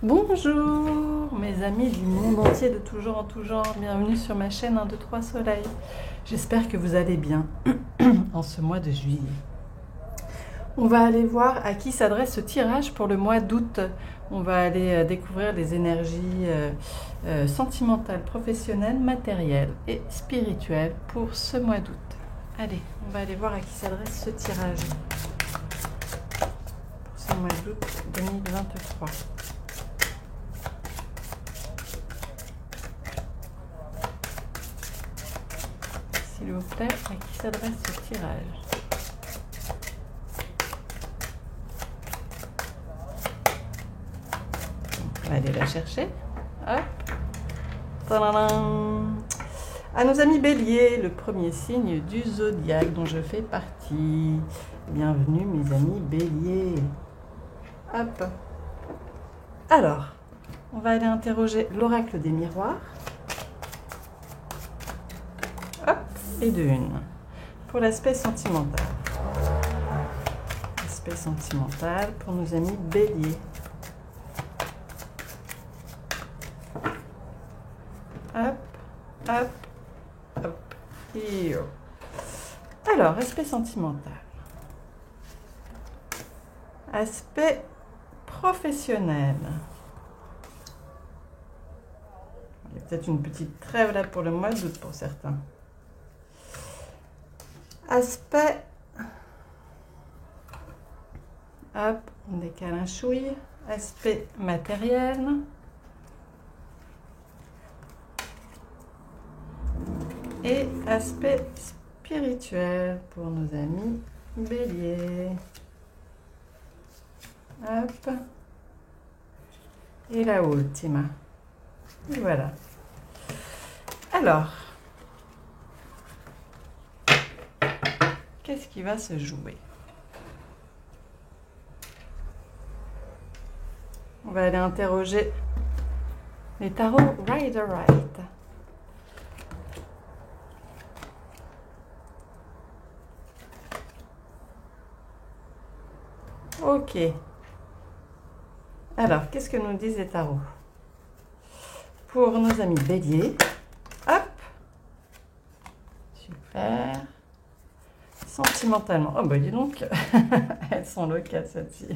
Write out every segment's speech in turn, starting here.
Bonjour mes amis du monde entier de tout genre en tout genre, bienvenue sur ma chaîne 1, 2, 3 Soleil. J'espère que vous allez bien en ce mois de juillet. On va aller voir à qui s'adresse ce tirage pour le mois d'août. On va aller découvrir les énergies sentimentales, professionnelles, matérielles et spirituelles pour ce mois d'août. Allez, on va aller voir à qui s'adresse ce tirage pour ce mois d'août 2023. S'il vous plaît, à qui s'adresse ce tirage? On va aller la chercher. Hop. Tadadam. À nos amis Bélier, le premier signe du zodiaque dont je fais partie. Bienvenue mes amis Bélier. Hop. Alors, on va aller interroger l'oracle des miroirs. Hop. Et de une. Pour l'aspect sentimental. L'aspect sentimental pour nos amis Bélier. Hop, hop, hop. Et hop. Alors, aspect sentimental. Aspect professionnel. Il y a peut-être une petite trêve là pour le mois d'août pour certains. Aspect, hop, on décale un chouille. Aspect matériel. Et aspect spirituel pour nos amis Bélier. Hop. Et la ultima. Et voilà. Alors, qu'est-ce qui va se jouer? On va aller interroger les tarots Rider-Waite. Ok. Alors, qu'est-ce que nous disent les tarots? Pour nos amis Bélier. Hop. Super. Sentimentalement. Oh, bah dis donc. Elles sont locales, celles-ci.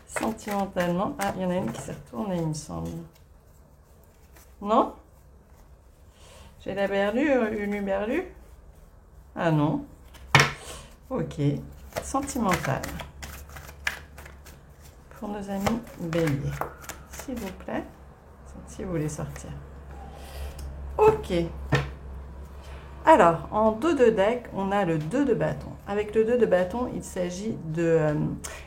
Sentimentalement. Ah, il y en a une qui s'est retournée, il me semble. Non? J'ai la berlue, une berlue? Ah non. Ok. Sentimental. Pour nos amis Bélier. S'il vous plaît. Si vous voulez sortir. Ok. Alors, en dos de deck, on a le 2 de bâton. Avec le 2 de bâton, il s'agit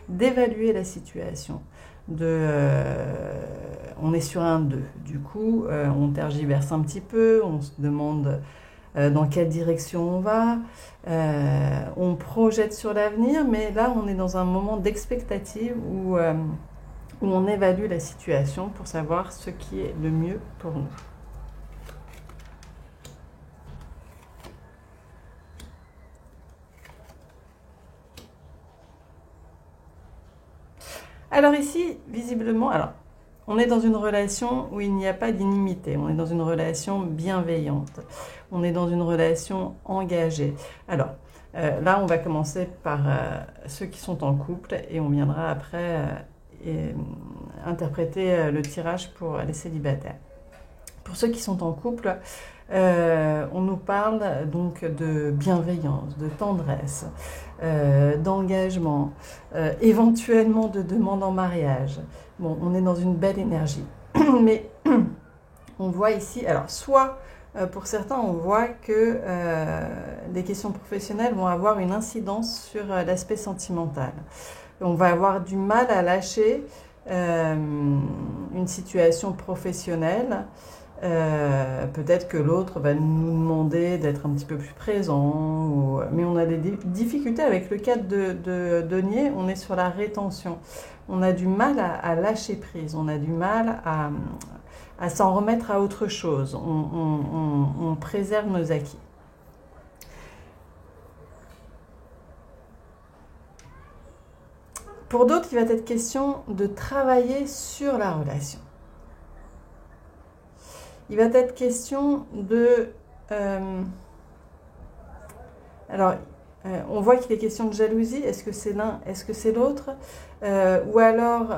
d'évaluer la situation. On est sur un 2. Du coup, on tergiverse un petit peu, on se demande dans quelle direction on va. On projette sur l'avenir, mais là, on est dans un moment d'expectative où on évalue la situation pour savoir ce qui est le mieux pour nous. Alors ici, visiblement, on est dans une relation où il n'y a pas d'inimité, on est dans une relation bienveillante, on est dans une relation engagée. Alors, là, on va commencer par ceux qui sont en couple et on viendra après interpréter le tirage pour les célibataires. Pour ceux qui sont en couple, on nous parle donc de bienveillance, de tendresse, d'engagement, éventuellement de demande en mariage. Bon, on est dans une belle énergie. Mais on voit ici, alors soit pour certains, on voit que les questions professionnelles vont avoir une incidence sur l'aspect sentimental. On va avoir du mal à lâcher une situation professionnelle. Peut-être que l'autre va nous demander d'être un petit peu plus présent, mais on a des difficultés avec le 4 de denier, on est sur la rétention. On a du mal à lâcher prise, on a du mal à s'en remettre à autre chose, on préserve nos acquis. Pour d'autres, il va être question de travailler sur la relation. Il va être question de... on voit qu'il est question de jalousie. Est-ce que c'est l'un? Est-ce que c'est l'autre? Ou alors,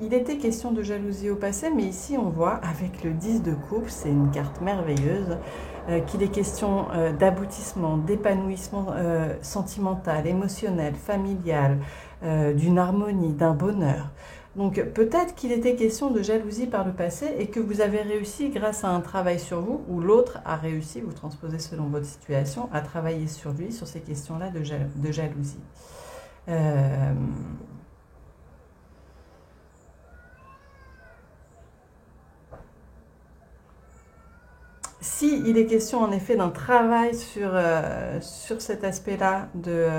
il était question de jalousie au passé, mais ici, on voit, avec le 10 de coupe, c'est une carte merveilleuse, qu'il est question d'aboutissement, d'épanouissement sentimental, émotionnel, familial, d'une harmonie, d'un bonheur. Donc peut-être qu'il était question de jalousie par le passé et que vous avez réussi grâce à un travail sur vous, ou l'autre a réussi, vous transposez selon votre situation, à travailler sur lui, sur ces questions-là de jalousie. Si il est question en effet d'un travail sur cet aspect-là de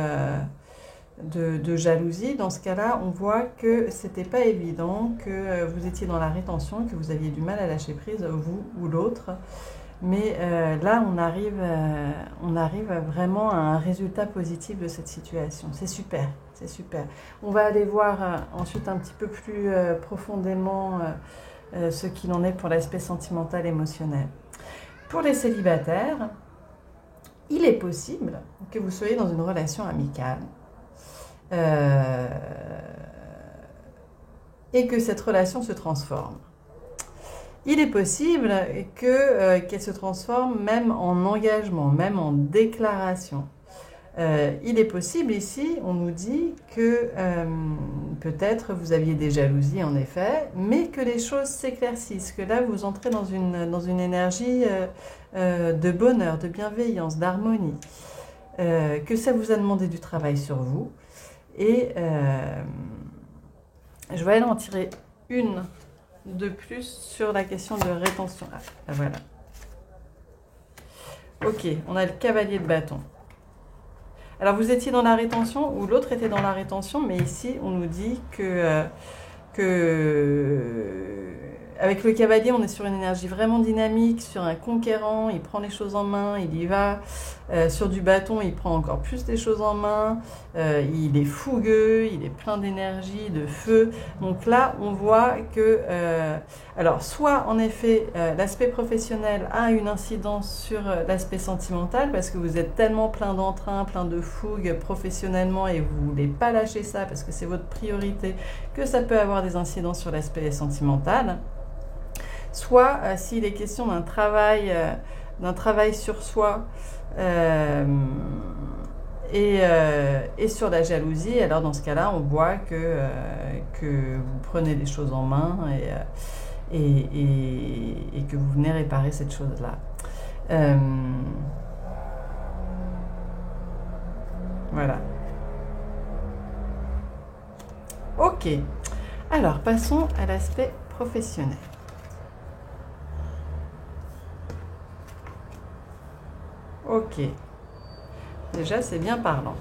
jalousie, dans ce cas-là, on voit que c'était pas évident, que vous étiez dans la rétention, que vous aviez du mal à lâcher prise, vous ou l'autre. Mais là, on arrive vraiment à un résultat positif de cette situation. C'est super, c'est super. On va aller voir ensuite un petit peu plus profondément ce qu'il en est pour l'aspect sentimental, émotionnel. Pour les célibataires, il est possible que vous soyez dans une relation amicale et que cette relation se transforme. Il est possible qu'elle se transforme même en engagement, même en déclaration. Il est possible ici, on nous dit que peut-être vous aviez des jalousies en effet, mais que les choses s'éclaircissent, que là vous entrez dans une énergie de bonheur, de bienveillance, d'harmonie, que ça vous a demandé du travail sur vous. Et je vais aller en tirer une de plus sur la question de rétention. Ah, voilà. Ok, on a le cavalier de bâton. Alors vous étiez dans la rétention ou l'autre était dans la rétention, mais ici on nous dit que avec le cavalier on est sur une énergie vraiment dynamique, sur un conquérant, il prend les choses en main, il y va. Sur du bâton il prend encore plus les choses en main, il est fougueux, il est plein d'énergie, de feu. Donc là on voit que alors soit en effet l'aspect professionnel a une incidence sur l'aspect sentimental parce que vous êtes tellement plein d'entrain, plein de fougue professionnellement et vous ne voulez pas lâcher ça parce que c'est votre priorité, que ça peut avoir des incidences sur l'aspect sentimental. Soit s'il est question d'un travail sur soi et sur la jalousie, alors dans ce cas-là on voit que vous prenez les choses en main et que vous venez réparer cette chose-là. Voilà. Ok. Alors passons à l'aspect professionnel. Ok. Déjà, c'est bien parlant.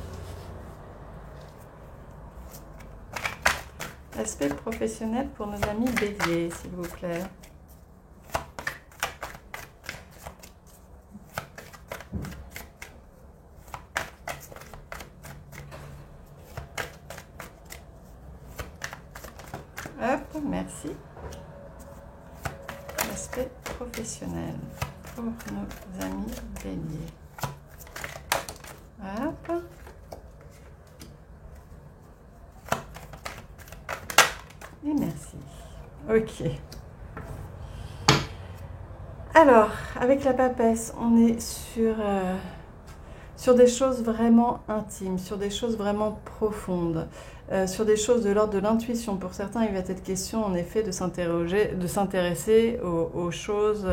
Aspect professionnel pour nos amis béliers, s'il vous plaît. Hop, merci. Aspect professionnel pour nos amis béliers. Hop. Et merci. Ok. Alors, avec la papesse, on est sur des choses vraiment intimes, sur des choses vraiment profondes, sur des choses de l'ordre de l'intuition. Pour certains, il va être question en effet de s'intéresser aux choses,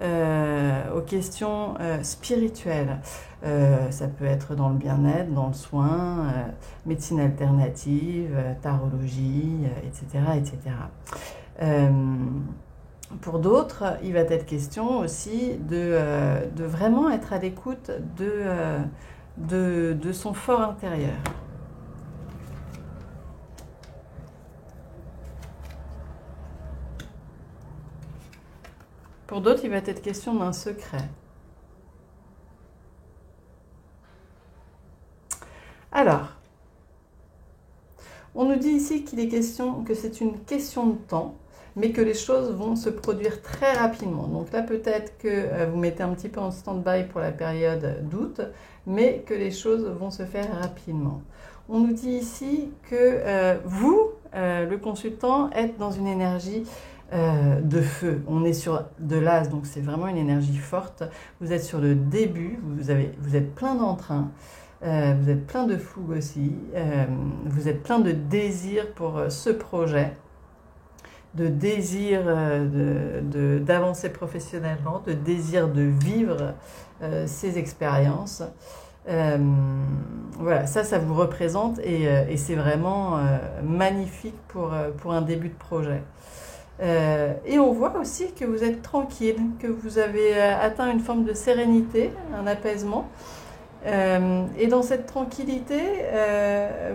aux questions spirituelles. Ça peut être dans le bien-être, dans le soin, médecine alternative, tarologie, etc. etc. Pour d'autres, il va être question aussi de vraiment être à l'écoute de son fort intérieur. Pour d'autres, il va être question d'un secret. Alors, on ici qu'il est question, que c'est une question de temps, mais que les choses vont se produire très rapidement. Donc là, peut-être que vous mettez un petit peu en stand-by pour la période d'août, mais que les choses vont se faire rapidement. On nous dit ici que vous, le consultant, êtes dans une énergie de feu. On est sur de l'as, donc c'est vraiment une énergie forte. Vous êtes sur le début, vous êtes plein d'entrain, vous êtes plein de fougue aussi, vous êtes plein de désir pour ce projet, de désir d'avancer professionnellement, de désir de vivre ces expériences. Voilà, ça vous représente et c'est vraiment magnifique pour un début de projet. Et on voit aussi que vous êtes tranquille, que vous avez atteint une forme de sérénité, un apaisement. Et dans cette tranquillité,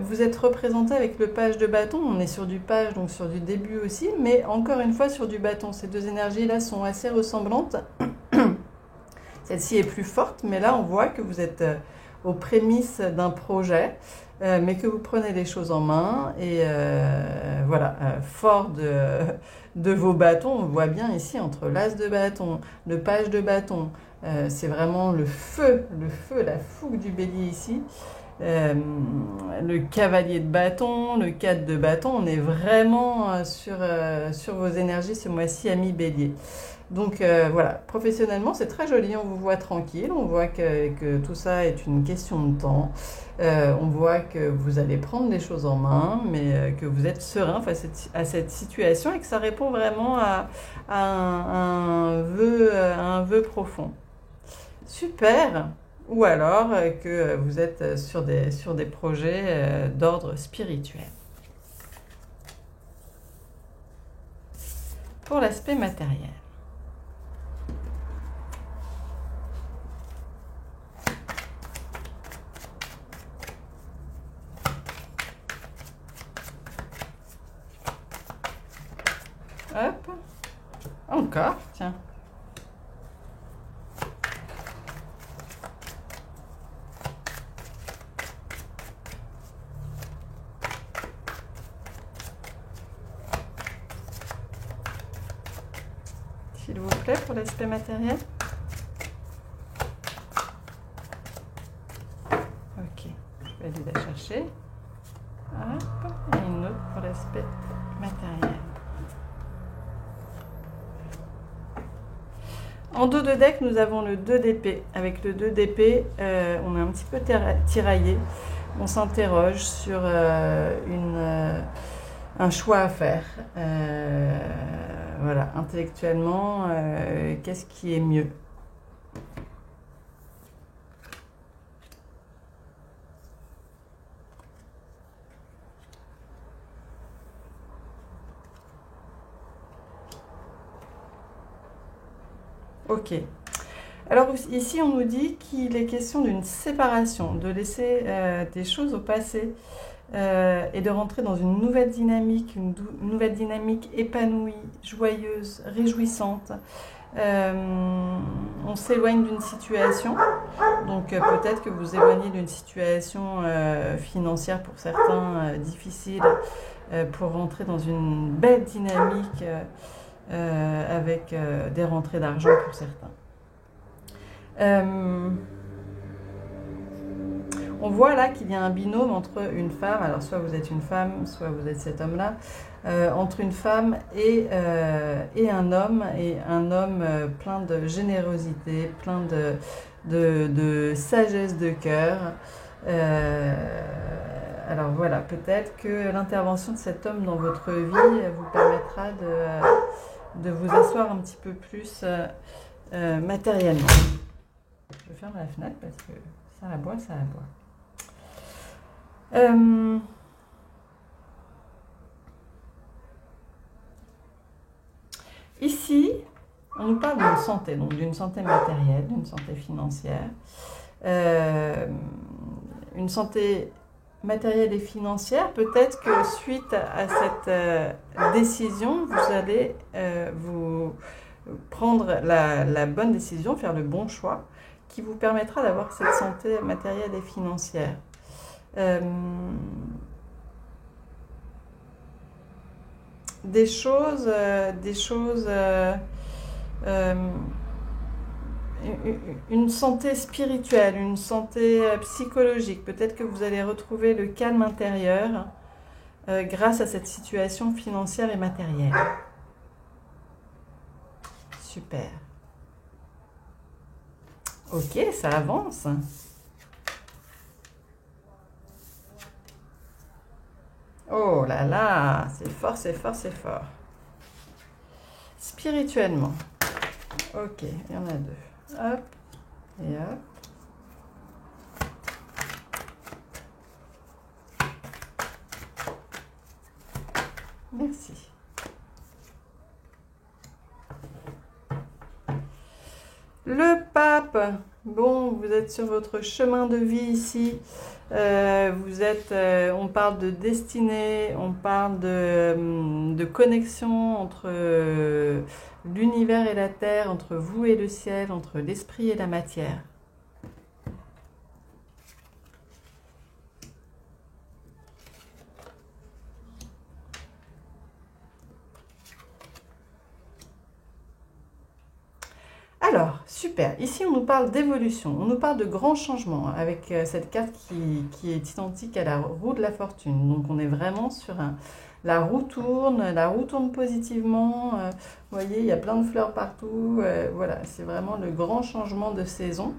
vous êtes représenté avec le page de bâton. On est sur du page, donc sur du début aussi, mais encore une fois sur du bâton. Ces deux énergies-là sont assez ressemblantes. Celle-ci est plus forte, mais là on voit que vous êtes aux prémices d'un projet, mais que vous prenez les choses en main. Et voilà, fort de vos bâtons, on voit bien ici entre l'as de bâton, le page de bâton, c'est vraiment le feu, la fougue du bélier ici. Le cavalier de bâton, le 4 de bâton, on est vraiment sur vos énergies ce mois-ci, amis bélier. Donc voilà, professionnellement c'est très joli, on vous voit tranquille, on voit que tout ça est une question de temps, on voit que vous allez prendre les choses en main, mais que vous êtes serein face à cette situation et que ça répond vraiment à un vœu profond. Super! Ou alors que vous êtes sur des projets d'ordre spirituel. Pour l'aspect matériel. Hop, encore, tiens. S'il vous plaît, pour l'aspect matériel. Ok, je vais aller la chercher. Hop, et une autre pour l'aspect matériel. En dos de deck, nous avons le 2 d'épée. Avec le 2 d'épée, on est un petit peu tiraillé. On s'interroge sur un choix à faire. Voilà, intellectuellement, qu'est-ce qui est mieux ? Ok. Alors ici, on nous dit qu'il est question d'une séparation, de laisser des choses au passé et de rentrer dans une nouvelle dynamique épanouie, joyeuse, réjouissante. On s'éloigne d'une situation, donc peut-être que vous éloignez d'une situation financière pour certains difficile pour rentrer dans une belle dynamique avec des rentrées d'argent pour certains. On voit là qu'il y a un binôme entre une femme, alors soit vous êtes une femme, soit vous êtes cet homme-là, entre une femme et un homme plein de générosité, plein de sagesse de cœur. Alors voilà, peut-être que l'intervention de cet homme dans votre vie vous permettra de vous asseoir un petit peu plus matériellement. Je ferme la fenêtre parce que ça aboie. Ici, on nous parle d'une santé, donc d'une santé matérielle, d'une santé financière. Une santé matérielle et financière, peut-être que suite à cette décision, vous allez vous prendre la bonne décision, faire le bon choix, qui vous permettra d'avoir cette santé matérielle et financière. des choses, une santé spirituelle, une santé psychologique. Peut-être que vous allez retrouver le calme intérieur grâce à cette situation financière et matérielle. Super. Ok, ça avance. Oh là là, c'est fort, c'est fort, c'est fort. Spirituellement. Ok, il y en a deux. Hop, et hop. Merci. Le pape. Bon, vous êtes sur votre chemin de vie ici. On parle de destinée, on parle de connexion entre l'univers et la terre, entre vous et le ciel, entre l'esprit et la matière. Alors, super. Ici, on nous parle d'évolution, on nous parle de grands changements avec cette carte qui est identique à la roue de la fortune. Donc, on est vraiment sur la roue tourne positivement. Vous voyez, il y a plein de fleurs partout. Voilà, c'est vraiment le grand changement de saison.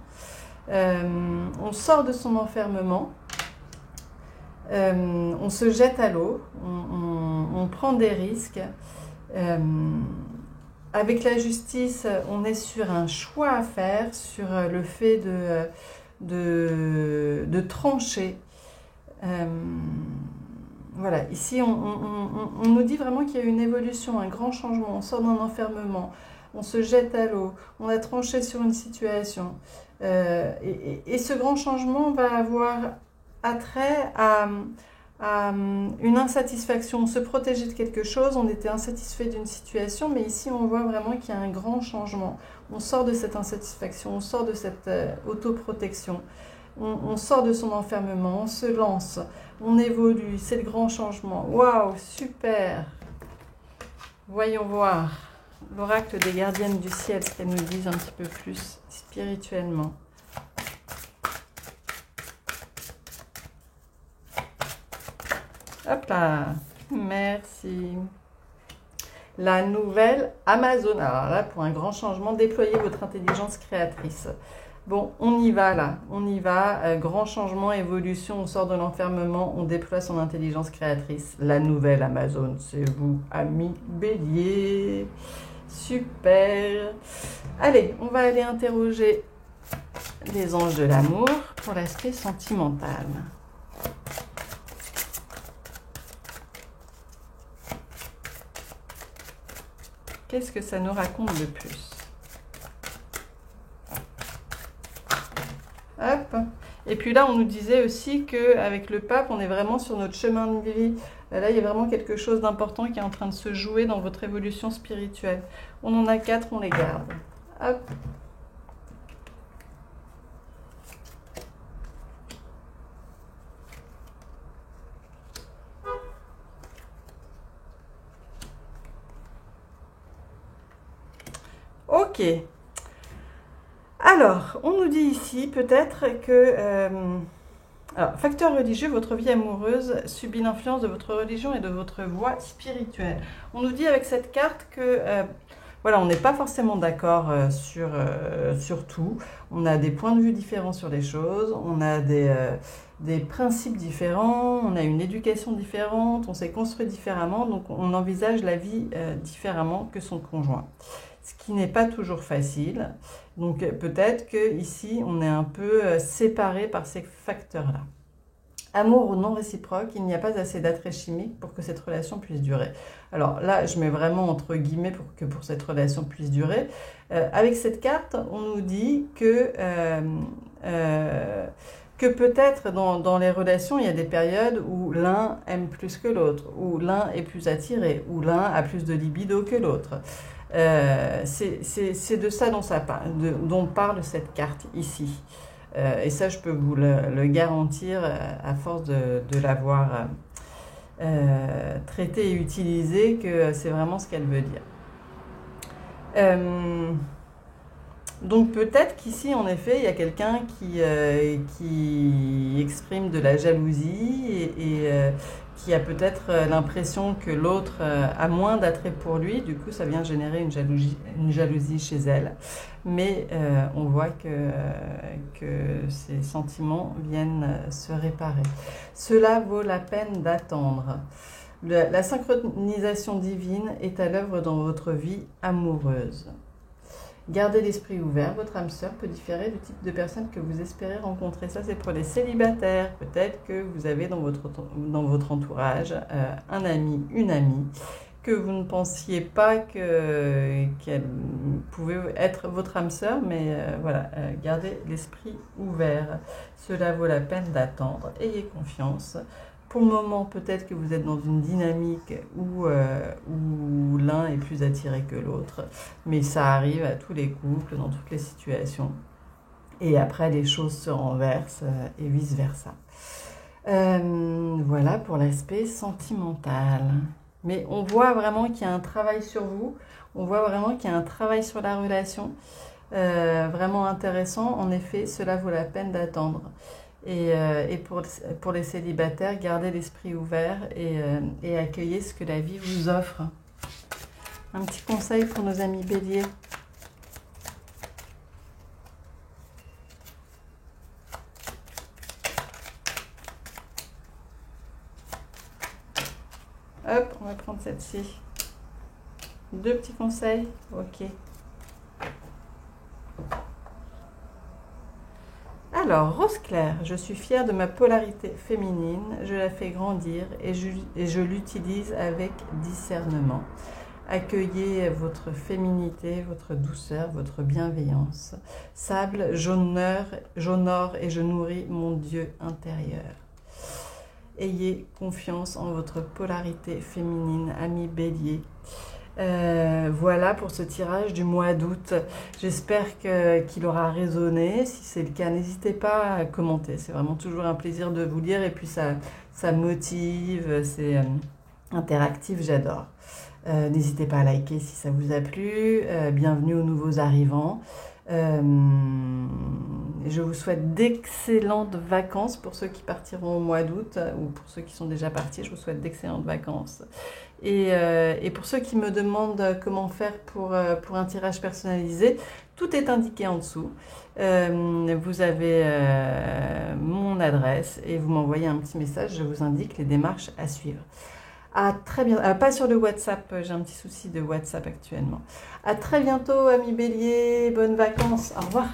On sort de son enfermement. On se jette à l'eau. On prend des risques. Avec la justice, on est sur un choix à faire, sur le fait de trancher. Voilà, ici on nous dit vraiment qu'il y a une évolution, un grand changement. On sort d'un enfermement, on se jette à l'eau, on a tranché sur une situation. Et ce grand changement va avoir attrait à une insatisfaction, se protéger de quelque chose, on était insatisfait d'une situation, mais ici on voit vraiment qu'il y a un grand changement. On sort de cette insatisfaction, on sort de cette autoprotection, on sort de son enfermement, on se lance, on évolue, c'est le grand changement. Waouh, super! Voyons voir l'oracle des gardiennes du ciel, ce qu'elles nous disent un petit peu plus spirituellement. Hop là, merci. La nouvelle Amazon. Alors là, pour un grand changement, déployez votre intelligence créatrice. Bon, on y va là, on y va. Grand changement, évolution, on sort de l'enfermement, on déploie son intelligence créatrice. La nouvelle Amazon, c'est vous, amis bélier. Super. Allez, on va aller interroger les anges de l'amour pour l'aspect sentimental. Qu'est-ce que ça nous raconte de plus? Hop. Et puis là, on nous disait aussi qu'avec le pape, on est vraiment sur notre chemin de vie. Là, il y a vraiment quelque chose d'important qui est en train de se jouer dans votre évolution spirituelle. On en a 4, on les garde. Hop. Ok. Alors, on nous dit ici peut-être que... alors, facteur religieux, votre vie amoureuse subit l'influence de votre religion et de votre voie spirituelle. On nous dit avec cette carte que... voilà, on n'est pas forcément d'accord sur tout. On a des points de vue différents sur les choses. On a des principes différents. On a une éducation différente. On s'est construit différemment. Donc, on envisage la vie différemment que son conjoint. Ce qui n'est pas toujours facile. Donc peut-être qu'ici, on est un peu séparés par ces facteurs-là. Amour ou non réciproque, il n'y a pas assez d'attrait chimique pour que cette relation puisse durer. Alors là, je mets vraiment entre guillemets pour cette relation puisse durer. Avec cette carte, on nous dit que peut-être dans les relations, il y a des périodes où l'un aime plus que l'autre, où l'un est plus attiré, où l'un a plus de libido que l'autre. C'est de ça dont parle cette carte ici. Et ça, je peux vous le garantir à force de l'avoir traiter et utiliser que c'est vraiment ce qu'elle veut dire. Donc peut-être qu'ici, en effet, il y a quelqu'un qui exprime de la jalousie et qui a peut-être l'impression que l'autre a moins d'attrait pour lui. Du coup, ça vient générer une jalousie chez elle. Mais on voit que ces sentiments viennent se réparer. Cela vaut la peine d'attendre. La synchronisation divine est à l'œuvre dans votre vie amoureuse. Gardez l'esprit ouvert, votre âme sœur peut différer du type de personne que vous espérez rencontrer. Ça, c'est pour les célibataires. Peut-être que vous avez dans votre entourage un ami, une amie, que vous ne pensiez pas qu'elle pouvait être votre âme sœur, mais voilà, gardez l'esprit ouvert. Cela vaut la peine d'attendre. Ayez confiance. Pour le moment, peut-être que vous êtes dans une dynamique où l'un est plus attiré que l'autre, mais ça arrive à tous les couples, dans toutes les situations. Et après, les choses se renversent et vice-versa. Voilà pour l'aspect sentimental. Mais on voit vraiment qu'il y a un travail sur vous, on voit vraiment qu'il y a un travail sur la relation, vraiment intéressant. En effet, cela vaut la peine d'attendre. Et pour les célibataires, gardez l'esprit ouvert et accueillez ce que la vie vous offre. Un petit conseil pour nos amis béliers. Hop, on va prendre celle-ci. 2 petits conseils. Ok. Alors, rose clair, je suis fière de ma polarité féminine, je la fais grandir et je l'utilise avec discernement. Accueillez votre féminité, votre douceur, votre bienveillance. Sable, j'honore et je nourris mon Dieu intérieur. Ayez confiance en votre polarité féminine, ami bélier. Voilà pour ce tirage du mois d'août. J'espère qu'il aura résonné. Si c'est le cas, n'hésitez pas à commenter. C'est vraiment toujours un plaisir de vous lire et puis ça motive, c'est interactif, j'adore. N'hésitez pas à liker si ça vous a plu. Bienvenue aux nouveaux arrivants. Je vous souhaite d'excellentes vacances pour ceux qui partiront au mois d'août ou pour ceux qui sont déjà partis. Je vous souhaite d'excellentes vacances. Et pour ceux qui me demandent comment faire pour un tirage personnalisé, tout est indiqué en dessous. Vous avez mon adresse et vous m'envoyez un petit message. Je vous indique les démarches à suivre. À très bientôt. Pas sur le WhatsApp, j'ai un petit souci de WhatsApp actuellement. À très bientôt, amis béliers. Bonnes vacances. Au revoir.